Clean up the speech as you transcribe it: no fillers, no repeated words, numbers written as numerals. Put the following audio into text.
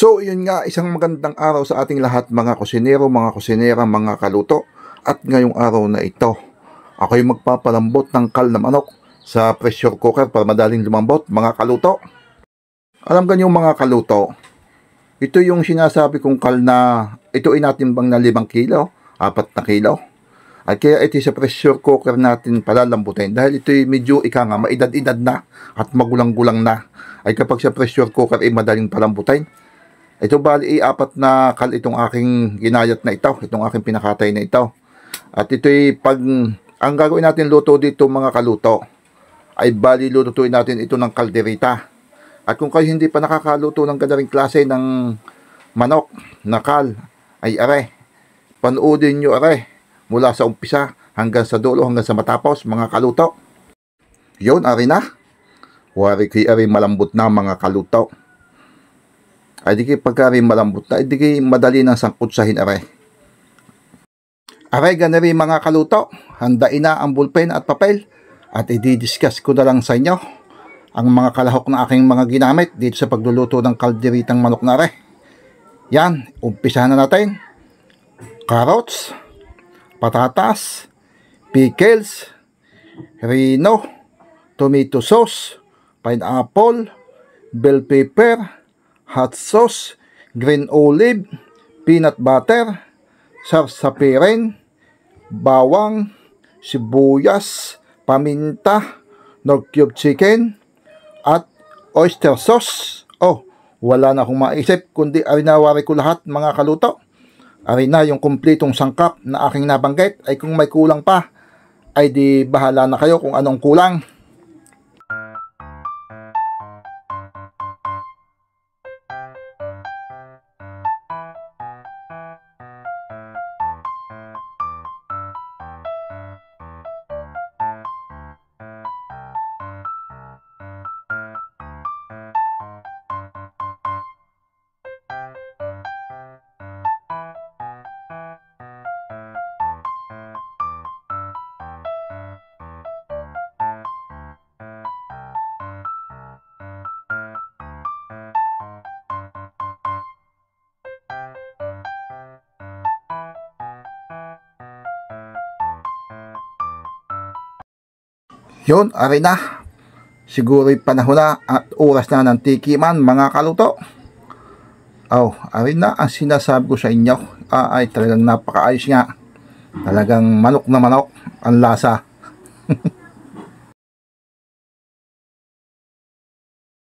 So, yun nga, isang magandang araw sa ating lahat mga kusinero, mga kusinera, mga kaluto. At ngayong araw na ito, ako'y magpapalambot ng kal na manok sa pressure cooker para madaling lumambot mga kaluto. Alam ganyo mga kaluto, ito yung sinasabi kong kal na ito ay natimbang na 5 kilo, 4 na kilo. At kaya ito sa pressure cooker natin palalambutin dahil ito ay medyo maedad-edad na at magulang-gulang na. Ay kapag sa pressure cooker ay madaling palambutin. Ito bali ay 4 na kal itong aking ginayat na ito, itong aking pinakatay na ito. At ito ay ang gagawin natin luto dito mga kaluto, ay bali lulutuin natin ito ng kalderita. At kung kayo hindi pa nakakaluto ng ganang klase ng manok na kal, ay panoodin nyo mula sa umpisa hanggang sa dulo, hanggang sa matapos mga kaluto. Yun, na. Wari ko'y malambot na mga kaluto. Ay di kayo pagkari malambot na, ay di kayo madali ng sangkutsahin ganari mga kaluto, handain na ang bulpen at papel at i-discuss ko na lang sa inyo ang mga kalahok na aking mga ginamit dito sa pagluluto ng kalderitang manok na Yan, umpisahan na natin. Carrots, patatas, pickles, rino, tomato sauce, pineapple, bell pepper, hot sauce, green olive, peanut butter, sarsapirin, bawang, sibuyas, paminta, no-cube chicken, at oyster sauce. Oh, wala na akong maisip kundi arinawari ko lahat mga kaluto. Arina yung kumpletong sangkap na aking nabanggit. Ay kung may kulang pa, ay di bahala na kayo kung anong kulang. Yun, na. Siguro'y panahon na at oras na ng tikiman mga kaluto. Oh, na ang sinasabi ko sa inyo. Ay talagang napakaayos nga. Talagang manok na manok ang lasa.